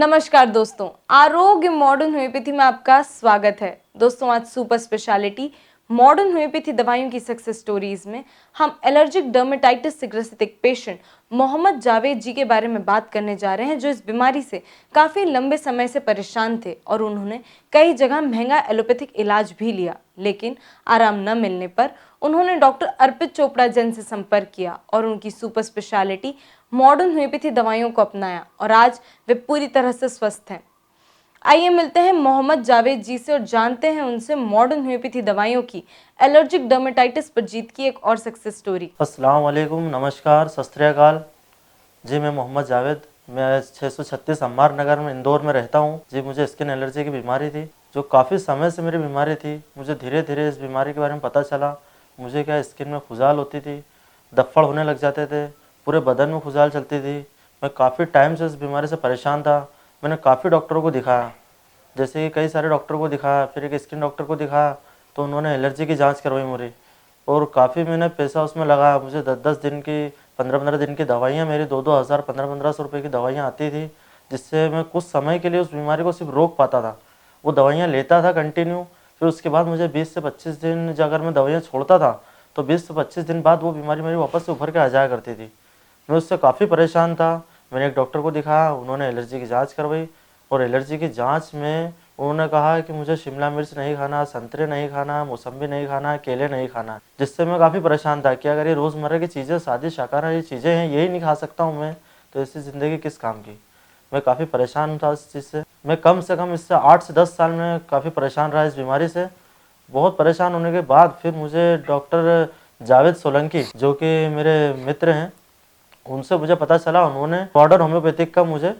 नमस्कार दोस्तों, आरोग्य मॉडर्न होम्योपैथी में आपका स्वागत है। दोस्तों, आज सुपर स्पेशलिटी मॉडर्न होम्योपैथी दवाइयों की सक्सेस स्टोरीज में हम एलर्जिक डर्मेटाइटिस से ग्रसित एक पेशेंट मोहम्मद जावेद जी के बारे में बात करने जा रहे हैं, जो इस बीमारी से काफ़ी लंबे समय से परेशान थे और उन्होंने कई जगह महंगा एलोपैथिक इलाज भी लिया, लेकिन आराम न मिलने पर उन्होंने डॉक्टर अर्पित चोपड़ा जैन से संपर्क किया और उनकी सुपर स्पेशलिटी मॉडर्न होम्योपैथी दवाइयों को अपनाया और आज वे पूरी तरह से स्वस्थ हैं। आइए मिलते हैं मोहम्मद जावेद जी से और जानते हैं उनसे मॉडर्न होम्योपैथी दवाइयों की एलर्जिक डर्मेटाइटिस पर जीत की एक और सक्सेस स्टोरी। अस्सलाम वालेकुम, नमस्कार, सत श्री अकाल जी। मैं मोहम्मद जावेद, मैं 636 अम्मार नगर में इंदौर में रहता हूँ जी। मुझे स्किन एलर्जी की बीमारी थी, जो काफ़ी समय से मेरी बीमारी थी। मुझे धीरे धीरे इस बीमारी के बारे में पता चला। मुझे क्या स्किन में खुजाल होती थी, दफ्फड़ होने लग जाते थे, पूरे बदन में खुजाल चलती थी। मैं काफ़ी टाइम से इस बीमारी से परेशान था। मैंने काफ़ी डॉक्टरों को दिखाया, जैसे कि कई सारे डॉक्टरों को दिखाया, फिर एक स्किन डॉक्टर को दिखाया, तो उन्होंने एलर्जी की जांच करवाई मेरी, और काफ़ी मैंने पैसा उसमें लगाया। मुझे 10-10 दिन की, 15-15 दिन की दवाइयाँ, मेरी 2-2 हज़ार, 1500-1500 रुपये की दवाइयाँ आती थी, जिससे मैं कुछ समय के लिए उस बीमारी को सिर्फ रोक पाता था। वो दवाइयाँ लेता था कंटिन्यू, फिर उसके बाद मुझे 20 से 25 दिन अगर मैं दवाइयाँ छोड़ता था तो 20 से 25 दिन बाद वो बीमारी मेरी वापस से उभर के आ जाया करती थी। मैं उससे काफ़ी परेशान था। मैंने एक डॉक्टर को दिखाया, उन्होंने एलर्जी की जांच करवाई, और एलर्जी की जांच में उन्होंने कहा कि मुझे शिमला मिर्च नहीं खाना, संतरे नहीं खाना, मौसम्बी नहीं खाना, केले नहीं खाना, जिससे मैं काफ़ी परेशान था कि अगर ये रोज़मर्रा की चीज़ें, सादी शाकाहारी चीज़ें हैं, यही नहीं खा सकता हूँ मैं, तो ऐसी ज़िंदगी किस काम की। मैं काफ़ी परेशान था इस चीज़ से। मैं कम से कम इससे 8 से 10 साल में काफ़ी परेशान रहा इस बीमारी से। बहुत परेशान होने के बाद फिर मुझे डॉक्टर जावेद सोलंकी, जो कि मेरे मित्र हैं, उनसे मुझे पता चला। उन्होंने मॉडर्न होम्योपैथिक का मुझे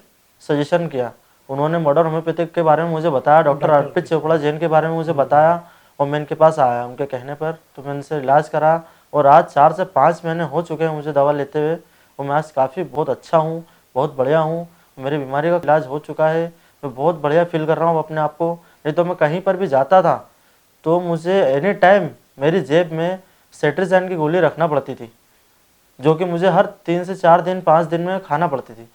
सजेशन किया। उन्होंने मॉडर्न होम्योपैथिक के बारे में मुझे बताया, डॉक्टर अर्पित चोपड़ा जैन के बारे में मुझे बताया, और मैं इनके पास आया उनके कहने पर। तो मैंने इनसे इलाज करा, और आज 4 से 5 महीने हो चुके हैं मुझे दवा लेते हुए, और मैं आज काफ़ी बहुत अच्छा हूँ, बहुत बढ़िया हूँ। मेरी बीमारी का इलाज हो चुका है। मैं बहुत बढ़िया फील कर रहा हूँ अपने आप को। नहीं तो मैं कहीं पर भी जाता था तो मुझे एनी टाइम मेरी जेब में सेट्रिजन की गोली रखना पड़ती थी, जो कि मुझे हर 3 से 4 दिन, 5 दिन में खाना पड़ती थी।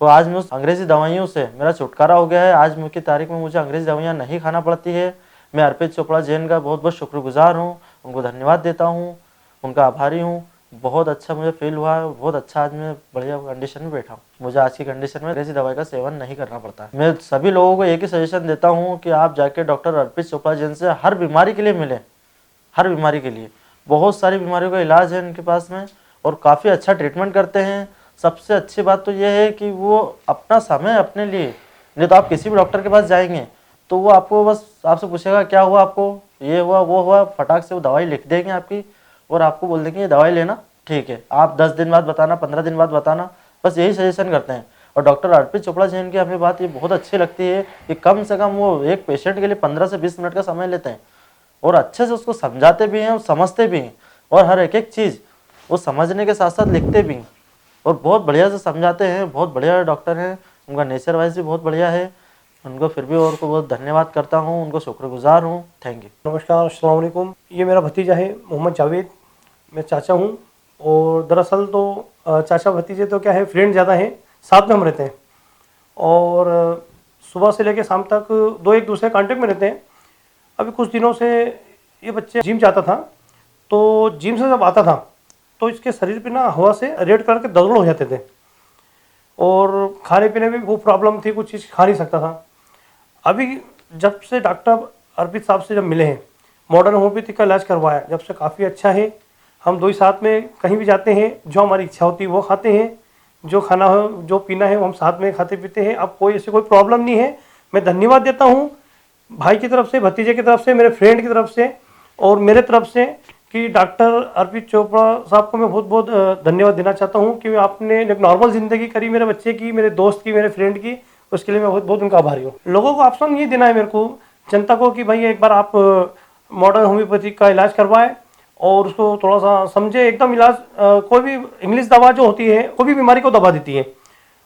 तो आज मैं उस अंग्रेज़ी दवाइयों से मेरा छुटकारा हो गया है। आज की तारीख में मुझे अंग्रेज़ी दवाइयाँ नहीं खाना पड़ती है। मैं अर्पित चोपड़ा जैन का बहुत बहुत शुक्रगुजार हूँ, उनको धन्यवाद देता हूँ, उनका आभारी हूँ। बहुत अच्छा मुझे फील हुआ है, बहुत अच्छा आज मैं बढ़िया कंडीशन में बैठा हूँ। मुझे आज की कंडीशन में अंग्रेज़ी दवाई का सेवन नहीं करना पड़ता है। मैं सभी लोगों को एक ही सजेशन देता हूँ कि आप जाके डॉक्टर अर्पित चोपड़ा जैन से हर बीमारी के लिए मिलें। हर बीमारी के लिए बहुत सारी बीमारियों का इलाज है इनके पास में, और काफ़ी अच्छा ट्रीटमेंट करते हैं। सबसे अच्छी बात तो यह है कि वो अपना समय अपने लिए, नहीं तो आप किसी भी डॉक्टर के पास जाएंगे तो वो आपको बस आपसे पूछेगा क्या हुआ आपको, ये हुआ वो हुआ, फटाक से वो दवाई लिख देंगे आपकी, और आपको बोल देंगे ये दवाई लेना, ठीक है, आप 10 दिन बाद बताना, 15 दिन बाद बताना, बस यही सजेशन करते हैं। और डॉक्टर अर्पित चोपड़ा जैन की हमें बात ये बहुत अच्छी लगती है कि कम से कम वो एक पेशेंट के लिए 15 से 20 मिनट का समय लेते हैं, और अच्छे से उसको समझाते भी हैं और समझते भी हैं, और हर एक चीज़ वो समझने के साथ साथ लिखते भी हैं, और बहुत बढ़िया से समझाते हैं। बहुत बढ़िया डॉक्टर हैं, उनका नेचर वाइज भी बहुत बढ़िया है। उनको फिर भी और को बहुत धन्यवाद करता हूँ, उनको शुक्रगुजार हूँ। Thank you. नमस्कार, अस्सलाम वालेकुम। ये मेरा भतीजा है मोहम्मद जावेद, मैं चाचा हूँ। और दरअसल तो चाचा भतीजे तो क्या है, फ्रेंड ज़्यादा हैं, साथ में हम रहते हैं, और सुबह से लेकर शाम तक दो एक दूसरे कांटेक्ट में रहते हैं। अभी कुछ दिनों से ये बच्चे जिम जाता था, तो जिम से जब आता था तो इसके शरीर पे ना हवा से रेड कलर के दगड़ हो जाते थे, और खाने पीने में भी बहुत प्रॉब्लम थी, कुछ चीज़ खा नहीं सकता था। अभी जब से डॉक्टर अर्पित साहब से जब मिले हैं, मॉडर्न होम्योपैथी का इलाज करवाया, जब से काफ़ी अच्छा है। हम दो ही साथ में कहीं भी जाते हैं, जो हमारी इच्छा होती है वो खाते हैं, जो खाना हो, जो पीना है वो हम साथ में खाते पीते हैं। अब कोई ऐसी कोई प्रॉब्लम नहीं है। मैं धन्यवाद देता हूँ भाई की तरफ से, भतीजे की तरफ से, मेरे फ्रेंड की तरफ से, और मेरे तरफ से, कि डॉक्टर अर्पित चोपड़ा साहब को मैं बहुत बहुत धन्यवाद देना चाहता हूँ कि आपने एक नॉर्मल ज़िंदगी करी मेरे बच्चे की, मेरे दोस्त की, मेरे फ्रेंड की। उसके लिए मैं बहुत बहुत उनका आभारी हूँ। लोगों को ऑप्शन ये देना है मेरे को, जनता को, कि भाई एक बार आप मॉडर्न होम्योपैथी का इलाज करवाएं और उसको थोड़ा सा समझे। एकदम इलाज कोई भी इंग्लिश दवा जो होती है कोई भी बीमारी को दबा देती है,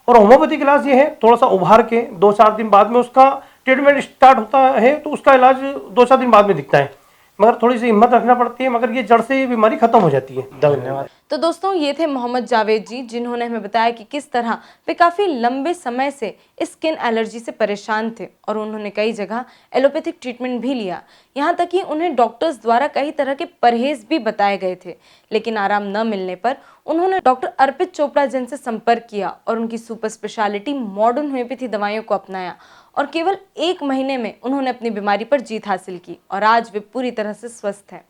और होम्योपैथिक इलाज ये है थोड़ा सा उभार के 2-4 दिन बाद में उसका ट्रीटमेंट स्टार्ट होता है, तो उसका इलाज 2-4 दिन बाद में दिखता है। मगर थोड़ी सी हिम्मत रखना पड़ती है, मगर ये जड़ से ये बीमारी खत्म हो जाती है। धन्यवाद। तो दोस्तों ये थे मोहम्मद जावेद जी, जिन्होंने हमें बताया कि किस तरह वे काफ़ी लंबे समय से स्किन एलर्जी से परेशान थे और उन्होंने कई जगह एलोपैथिक ट्रीटमेंट भी लिया। यहाँ तक कि उन्हें डॉक्टर्स द्वारा कई तरह के परहेज भी बताए गए थे, लेकिन आराम न मिलने पर उन्होंने डॉक्टर अर्पित चोपड़ा जैन से संपर्क किया और उनकी सुपर स्पेशलिटी मॉडर्न होम्योपैथी दवाइयों को अपनाया और केवल 1 महीने में उन्होंने अपनी बीमारी पर जीत हासिल की और आज वे पूरी तरह से स्वस्थ हैं।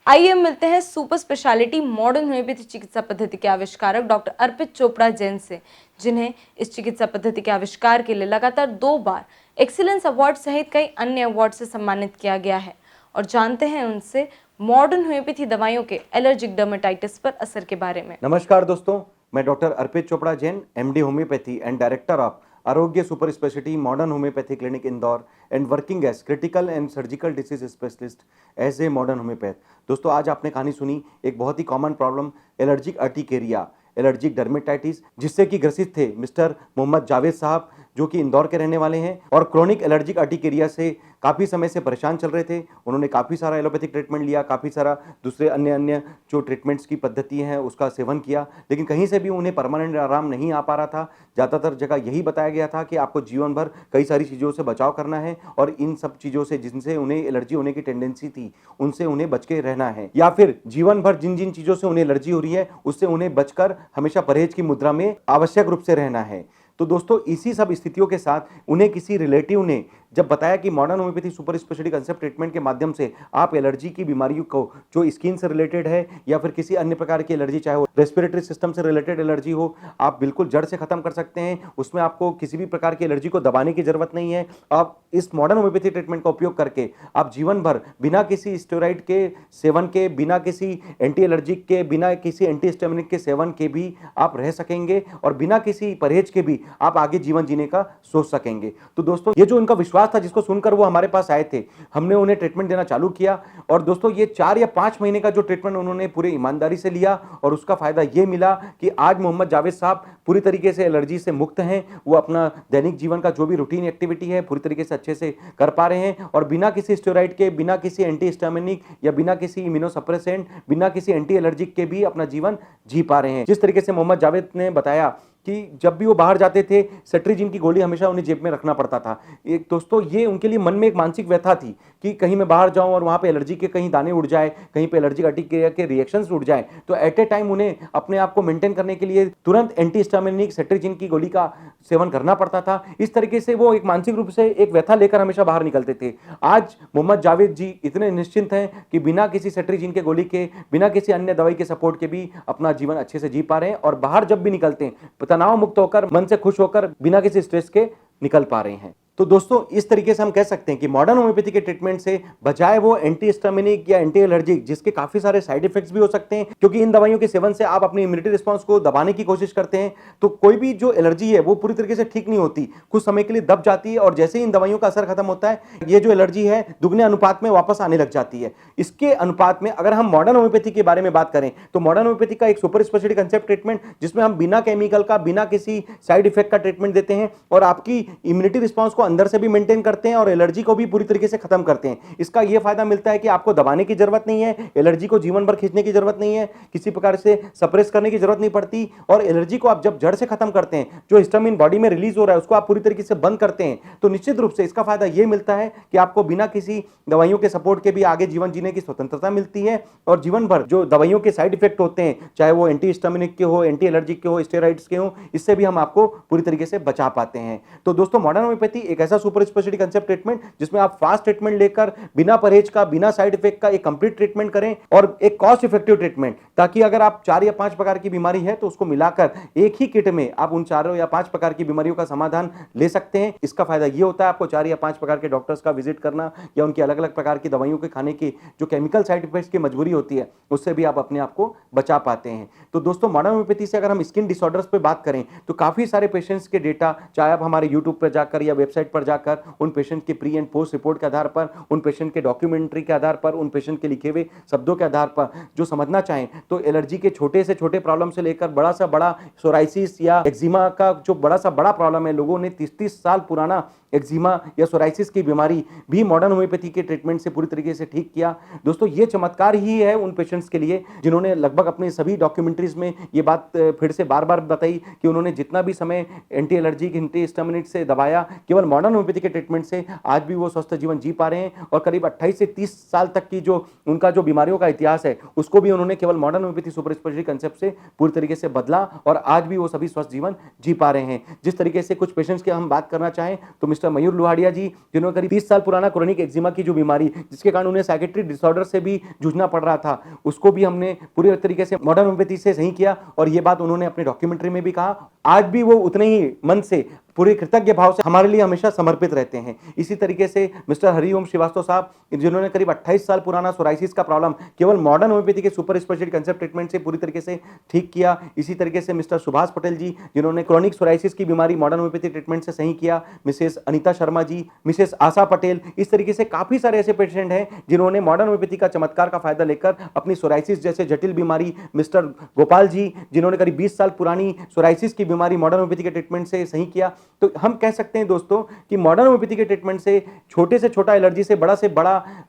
आइए मिलते हैं सुपर स्पेशलिटी मॉडर्न होम्योपैथी चिकित्सा पद्धति के आविष्कारक डॉक्टर अर्पित चोपड़ा जैन से, जिन्हें इस चिकित्सा पद्धति के आविष्कार के लिए लगातार 2 बार एक्सीलेंस अवार्ड सहित कई अन्य अवार्ड से सम्मानित किया गया है, और जानते हैं उनसे मॉडर्न होम्योपैथी दवाइयों के एलर्जिक डर्मेटाइटिस पर असर के बारे में। नमस्कार दोस्तों, मैं doctor Arpit Chopra Jain, MD homeopathy and director of Arogya super speciality modern homeopathy clinic Indore and working as critical and surgical disease specialist as a modern homeopath. दोस्तों, आज आपने कहानी सुनी एक बहुत ही common problem allergic urticaria, allergic dermatitis, जिससे कि ग्रसित थे मिस्टर मोहम्मद जावेद साहब, जो कि इंदौर के रहने वाले हैं और क्रोनिक एलर्जिक अर्टिकेरिया से काफ़ी समय से परेशान चल रहे थे। उन्होंने काफ़ी सारा एलोपैथिक ट्रीटमेंट लिया, काफ़ी सारा दूसरे अन्य जो ट्रीटमेंट्स की पद्धति हैं उसका सेवन किया, लेकिन कहीं से भी उन्हें परमानेंट आराम नहीं आ पा रहा था। ज़्यादातर जगह यही बताया गया था कि आपको जीवन भर कई सारी चीज़ों से बचाव करना है और इन सब चीज़ों से जिनसे उन्हें एलर्जी होने की टेंडेंसी थी उनसे उन्हें बच के रहना है, या फिर जीवन भर जिन जिन चीज़ों से उन्हें एलर्जी हो रही है उससे उन्हें बचकर हमेशा परहेज की मुद्रा में आवश्यक रूप से रहना है। तो दोस्तों, इसी सब स्थितियों के साथ उन्हें किसी रिलेटिव ने जब बताया कि modern homeopathy super speciality concept treatment के माध्यम से आप एलर्जी की बीमारियों को जो स्किन से रिलेटेड है या फिर किसी अन्य प्रकार की एलर्जी, चाहे वो रेस्पिरेटरी सिस्टम से रिलेटेड एलर्जी हो, आप बिल्कुल जड़ से खत्म कर सकते हैं। उसमें आपको किसी भी प्रकार की एलर्जी को दबाने की जरूरत नहीं है। आप इस मॉडर्न होम्योपैथी ट्रीटमेंट का उपयोग करके आप जीवन भर बिना किसी स्टेरॉइड के सेवन के, बिना किसी एंटी एलर्जिक के, बिना किसी एंटी हिस्टामिनिक के सेवन के भी आप रह सकेंगे और बिना किसी परहेज के भी आप आगे जीवन जीने का सोच सकेंगे। तो दोस्तों, ये जो उनका विश्वास था जिसको सुनकर वो हमारे पास आए थे, हमने उन्हें ट्रीटमेंट देना चालू किया और दोस्तों ये 4 या 5 महीने का जो ट्रीटमेंट उन्होंने पूरे ईमानदारी से लिया और उसका फायदा ये मिला कि आज मोहम्मद जावेद साहब पूरी तरीके से एलर्जी से मुक्त हैं। वो अपना दैनिक जीवन का जो भी रूटीन एक्टिविटी है पूरी तरीके से अच्छे से कर पा रहे हैं और बिना किसी स्टेरॉइड के, बिना किसी एंटी हिस्टामिनिक या बिना किसी इम्यूनोसप्रेसेंट, बिना किसी एंटी एलर्जिक के भी अपना जीवन जी पा रहे हैं। जिस तरीके से मोहम्मद जावेद ने बताया कि जब भी वो बाहर जाते थे सेट्रिजिन की गोली हमेशा उन्हें जेब में रखना पड़ता था। एक दोस्तों, ये उनके लिए मन में एक मानसिक व्यथा थी कि कहीं मैं बाहर जाऊं और वहां पे एलर्जी के कहीं दाने उड़ जाए, कहीं पे एलर्जिक अर्टिकेरिया के रिएक्शंस उड़ जाए, तो एट ए टाइम उन्हें अपने आप को मेंटेन करने के लिए तुरंत एंटी हिस्टामिनिक सेट्रिजिन की गोली का सेवन करना पड़ता था। इस तरीके से वो एक मानसिक रूप से एक व्यथा लेकर हमेशा बाहर निकलते थे। आज मोहम्मद जावेद जी इतने निश्चिंत हैं कि बिना किसी सेट्रिजिन के गोली के, बिना किसी अन्य दवाई के सपोर्ट के भी अपना जीवन अच्छे से जी पा रहे हैं और बाहर जब भी निकलते हैं तनाव मुक्त होकर, मन से खुश होकर, बिना किसी स्ट्रेस के निकल पा रहे हैं। तो दोस्तों, इस तरीके से हम कह सकते हैं कि मॉडर्न होम्योपैथी के ट्रीटमेंट से बजाय वो एंटी हिस्टामिनिक या एंटी एलर्जिक, जिसके काफी सारे साइड इफेक्ट्स भी हो सकते हैं, क्योंकि इन दवाइयों के सेवन से आप अपनी इम्यूनिटी रिस्पांस को दबाने की कोशिश करते हैं, तो कोई भी जो एलर्जी है वो पूरी तरीके से ठीक नहीं होती, कुछ समय के लिए दब जाती है और जैसे ही इन दवाइयों का असर खत्म होता है ये जो एलर्जी है दुगने अनुपात में वापस आने लग जाती है। इसके अनुपात में अगर हम मॉडर्न होम्योपैथी के बारे में बात करें तो मॉडर्न होम्योपैथी का एक सुपर स्पेशलिटी कंसेप्ट ट्रीटमेंट, जिसमें हम बिना केमिकल का, बिना किसी साइड इफेक्ट का ट्रीटमेंट देते हैं और आपकी इम्यूनिटी रिस्पांस को अंदर से भी मेंटेन करते हैं और एलर्जी को भी पूरी तरीके से खत्म करते हैं। इसका यह फायदा मिलता है कि आपको दबाने की जरूरत नहीं है, एलर्जी को जीवन भर खींचने की जरूरत नहीं है, किसी प्रकार से सप्रेस करने की जरूरत नहीं पड़ती और एलर्जी को आप जब जड़ से खत्म करते हैं, जो हिस्टामिन बॉडी में रिलीज हो रहा है उसको आप पूरी तरीके से बंद करते हैं, तो निश्चित रूप से इसका फायदा यह मिलता है कि आपको बिना किसी दवाइयों के सपोर्ट के भी आगे जीवन जीने की स्वतंत्रता मिलती है और जीवन भर जो दवाइयों के साइड इफेक्ट होते हैं, चाहे वो एंटी हिस्टामिनिक के हो, एंटी एलर्जिक के हो, स्टेरॉइड्स के हो, इससे भी हम आपको पूरी तरीके से बचा पाते हैं। तो दोस्तों, मॉडर्न होम्योपैथी एक ऐसा सुपर स्पेशलिटी कंसेप्ट ट्रीटमेंट जिसमें आप फास्ट ट्रीटमेंट लेकर बिना परहेज का, बिना साइड इफेक्ट का एक कंप्लीट ट्रीटमेंट करें और एक कॉस्ट इफेक्टिव ट्रीटमेंट, ताकि अगर आप 4 या 5 प्रकार की बीमारी है तो उसको मिलाकर एक ही किट में आप उन 4 या 5 प्रकार की बीमारियों का समाधान ले सकते हैं। इसका फायदा यह होता है आपको 4 या 5 प्रकार के डॉक्टर्स का विजिट करना या उनकी अलग अलग प्रकार की दवाइयों के खाने की जो केमिकल साइड इफेक्ट्स की मजबूरी होती है उससे भी आप अपने आप को बचा पाते हैं। तो दोस्तों, मॉडर्न होम्योपैथी से अगर हम स्किन डिसऑर्डर्स पे बात करें तो काफी सारे पेशेंट्स के डेटा, चाहे आप हमारे यूट्यूब पर जाकर या वेबसाइट पर जाकर उन पेशेंट के प्री एंड पोस्ट रिपोर्ट के आधार पर, उन पेशेंट के डॉक्यूमेंट्री के आधार पर, उन पेशेंट के लिखे हुए शब्दों के आधार पर जो समझना चाहें तो एलर्जी के छोटे से छोटे प्रॉब्लम से लेकर बड़ा सा बड़ा सोराइसिस या एक्जिमा का जो बड़ा सा बड़ा प्रॉब्लम है, लोगों ने 30-30 साल पुराना एक्जिमा या सोराइसिस की बीमारी भी मॉडर्न होम्योपैथी के ट्रीटमेंट से पूरी तरीके से ठीक किया। दोस्तों ये चमत्कार ही है उन पेशेंट्स के लिए जिन्होंने लगभग अपने सभी डॉक्यूमेंट्रीज में ये बात फिर से बार बार बताई कि उन्होंने जितना भी समय एंटी एलर्जिक एंटी हिस्टामिनिक से दबाया, केवल मॉडर्न होम्योपैथी के ट्रीटमेंट से आज भी वो स्वस्थ जीवन जी पा रहे हैं और करीब 28 से 30 साल तक की जो उनका जो बीमारियों का इतिहास है उसको भी उन्होंने केवल modern homeopathy super speciality concept से पूरी तरीके से बदला और आज भी वो सभी स्वस्थ जीवन जी पा रहे हैं। जिस तरीके से कुछ पेशेंट्स की हम बात करना चाहें तो मिस्टर मयूर लुहाड़िया जी, जिन्होंने करीब 30 साल पुराना क्रोनिक एक्जिमा की जो बीमारी जिसके कारण उन्हें साइकेट्रिक डिसऑर्डर से भी जूझना पड़ रहा था, उसको भी हमने पूरी तरीके से मॉडर्न होम्योपैथी से सही किया और ये बात उन्होंने अपनी डॉक्यूमेंट्री में भी कहा। आज भी वो उतने ही मन से पूरे कृतज्ञ भाव से हमारे लिए हमेशा समर्पित रहते हैं। इसी तरीके से मिस्टर हरिओम श्रीवास्तव साहब, जिन्होंने करीब 28 साल पुराना सोराइसिस का प्रॉब्लम केवल मॉडर्न होम्योपैथी के सुपर स्पेशलिटी कंसेप्ट ट्रीटमेंट से पूरी तरीके से ठीक किया। इसी तरीके से मिस्टर सुभाष पटेल जी, जिन्होंने क्रोनिक सोराइसिस की बीमारी मॉडर्न होम्योपैथी ट्रीटमेंट से सही किया। मिसेस अनीता शर्मा जी, मिसेस आशा पटेल, इस तरीके से काफी सारे ऐसे पेशेंट हैं जिन्होंने मॉडर्न होम्योपैथी का चमत्कार का फायदा लेकर अपनी सोराइसिस जैसे जटिल बीमारी, मिस्टर गोपाल जी, जिन्होंने करीब 20 साल पुरानी सोराइसिस की बीमारी मॉडर्न होम्योपैथी के ट्रीटमेंट से सही किया। तो हम कह सकते हैं दोस्तों कि मॉडर्न होम्योपैथी के ट्रीटमेंट से छोटा एलर्जी से बड़ा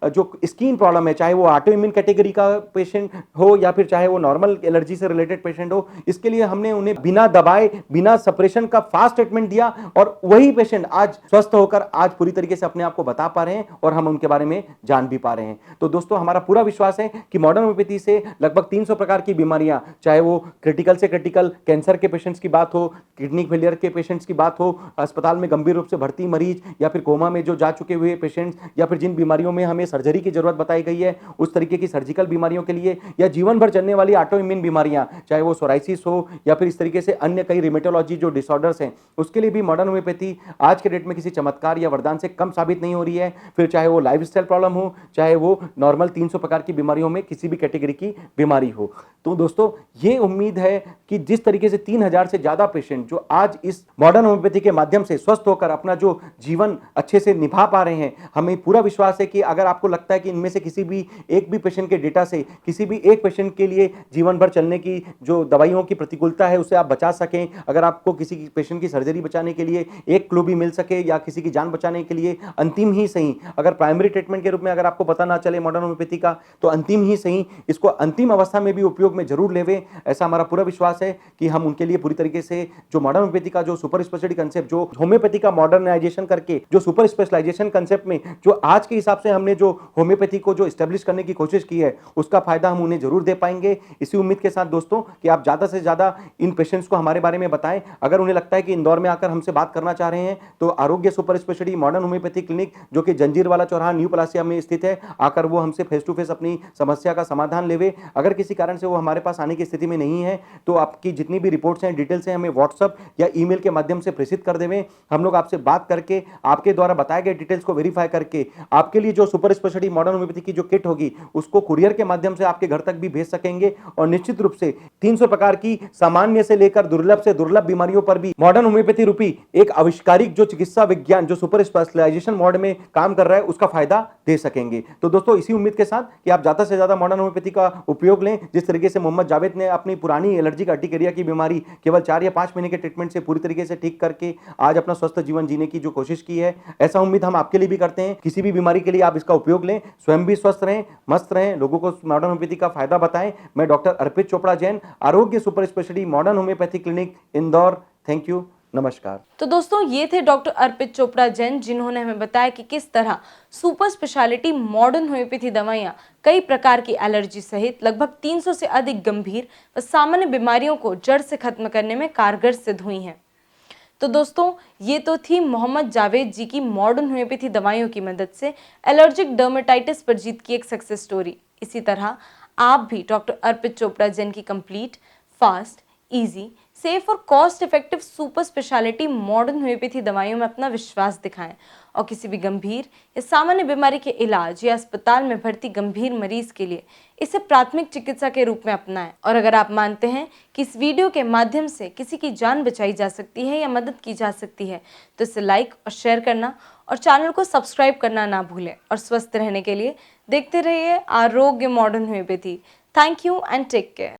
जो स्किन प्रॉब्लम है, चाहे वो ऑटो इम्यून कैटेगरी का पेशेंट हो या फिर चाहे वो नॉर्मल एलर्जी से रिलेटेड पेशेंट हो, इसके लिए हमने उन्हें बिना दबाए बिना सप्रेशन का फास्ट ट्रीटमेंट दिया और वही पेशेंट आज स्वस्थ होकर आज पूरी तरीके से अपने आप को बता पा रहे हैं और हम उनके बारे में जान भी पा रहे हैं। तो दोस्तों हमारा पूरा विश्वास है कि मॉडर्न होम्योपैथी से लगभग 300 प्रकार की बीमारियां, चाहे वो क्रिटिकल से क्रिटिकल कैंसर के पेशेंट्स की बात हो, किडनी फेलियर के पेशेंट्स की बात हो, अस्पताल में गंभीर रूप से भर्ती मरीज या फिर कोमा में जो जा चुके हुए पेशेंट्स या फिर जिन बीमारियों में हमें सर्जरी की जरूरत बताई गई है उस तरीके की सर्जिकल बीमारियों के लिए, या जीवन भर चलने वाली ऑटो इम्यून बीमारियां, चाहे वो सोराइसिस हो या फिर इस तरीके से अन्य कई रिमेटोलॉजी जो डिसऑर्डर्स हैं, उसके लिए भी मॉडर्न होम्योपैथी आज के डेट में किसी चमत्कार या वरदान से कम साबित नहीं हो रही है। फिर चाहे वो लाइफस्टाइल प्रॉब्लम हो, चाहे वो नॉर्मल 300 प्रकार की बीमारियों में किसी भी कैटेगरी की बीमारी हो। तो दोस्तों ये उम्मीद है कि जिस तरीके से 3000 से ज्यादा पेशेंट जो आज इस मॉडर्न होम्योपैथी के माध्यम से स्वस्थ होकर अपना जो जीवन अच्छे से निभा पा रहे हैं, हमें पूरा विश्वास है कि अगर आपको लगता है कि इनमें से किसी भी एक भी पेशेंट के डेटा से किसी भी एक पेशेंट के लिए जीवन भर चलने की जो दवाइयों की प्रतिकूलता है उसे आप बचा सकें, अगर आपको किसी पेशेंट की सर्जरी बचाने के लिए एक क्लू भी मिल सके या किसी की जान बचाने के लिए अंतिम ही सही, अगर प्राइमरी ट्रीटमेंट के रूप में अगर आपको पता ना चले मॉडर्न होम्योपैथी का, तो अंतिम ही सही इसको अंतिम अवस्था में भी उपयोग में जरूर लेवे। ऐसा हमारा पूरा विश्वास है कि हम उनके लिए पूरी तरीके से जो मॉडर्न होम्योपैथी का जो सुपर स्पेशलिटी कंसेप्ट, जो होम्योपैथी का मॉडर्नाइजेशन करके जो सुपर स्पेशलाइजेशन कंसेप्ट में जो आज के हिसाब से हमने जो होम्योपैथी को जो एस्टेब्लिश करने की कोशिश की है उसका फायदा हम उन्हें जरूर दे पाएंगे। इसी उम्मीद के साथ दोस्तों कि आप ज्यादा से ज्यादा इन पेशेंट्स को हमारे बारे में बताएं। अगर उन्हें लगता है कि इंदौर में आकर हमसे बात करना चाह रहे हैं तो आरोग्य super speciality modern homeopathy clinic जो कि जंजीर वाला चौराहा न्यू पलासिया में स्थित है, आकर वो हमसे फेस टू फेस अपनी समस्या का समाधान लेवे। अगर किसी कारण से वो हमारे पास आने की स्थिति में नहीं है तो आपकी जितनी भी रिपोर्ट्स हैं, डिटेल्स हैं, हमें व्हाट्सअप या ईमेल के माध्यम से प्रेषित कर देवें। हम लोग आपसे बात करके आपके द्वारा बताए गए डिटेल्स को वेरीफाई करके आपके लिए जो सुपर स्पेशलिटी मॉडर्न होम्योपैथी की जो किट होगी उसको कुरियर के माध्यम से आपके घर तक भी भेज सकेंगे और निश्चित रूप से 300 प्रकार की सामान्य से लेकर दुर्लभ से दुर्लभ बीमारियों पर भी मॉडर्न होम्योपैथी रूपी एक आविष्कारिक जो चिकित्सा विज्ञान जो सुपर स्पेशलाइजेशन मोड में काम कर रहा है उसका फायदा दे सकेंगे। तो दोस्तों इसी उम्मीद के साथ कि आप ज्यादा से ज्यादा मॉडर्न होम्योपैथी का उपयोग लें। जिस तरीके से मोहम्मद जावेद ने अपनी पुरानी एलर्जी अर्टिकेरिया की बीमारी केवल 4 या 5 महीने के ट्रीटमेंट से पूरी तरीके से ठीक करके आज अपना स्वस्थ जीवन जीने की जो कोशिश की है, ऐसा उम्मीद हम आपके लिए भी करते हैं। किसी भी बीमारी के लिए आप इसका उपयोग लें, स्वयं भी स्वस्थ रहें, मस्त रहें, लोगों को मॉडर्न होम्योपैथी का फायदा बताएं। मैं डॉक्टर अर्पित चोपड़ा जैन, आरोग्य super speciality modern homeopathy clinic Indore. Thank you, नमस्कार। तो दोस्तों ये थे डॉक्टर अर्पित चोपड़ा जैन, जिन्होंने हमें बताया कि किस तरह सुपर स्पेशलिटी मॉडर्न होम्योपैथी दवाइयाँ कई प्रकार की एलर्जी सहित लगभग 300 से अधिक गंभीर व सामान्य बीमारियों को जड़ से खत्म करने में कारगर सिद्ध हुई हैं। तो दोस्तों ये तो थी मोहम्मद जावेद जी की मॉडर्न होम्योपैथी दवाइयों की मदद से एलर्जिक डर्मेटाइटिस पर जीत की एक सक्सेस स्टोरी। इसी तरह आप भी डॉक्टर अर्पित चोपड़ा जैन की कंप्लीट, फास्ट, इजी, सेफ और cost effective super speciality modern homeopathy दवाइयों में अपना विश्वास दिखाएं और किसी भी गंभीर या सामान्य बीमारी के इलाज या अस्पताल में भर्ती गंभीर मरीज के लिए इसे प्राथमिक चिकित्सा के रूप में अपनाएं। और अगर आप मानते हैं कि इस वीडियो के माध्यम से किसी की जान बचाई जा सकती है या मदद की जा सकती है तो इसे लाइक और शेयर करना और चैनल को सब्सक्राइब करना ना भूलें। और स्वस्थ रहने के लिए देखते रहिए Aarogya modern homeopathy. Thank you and take care.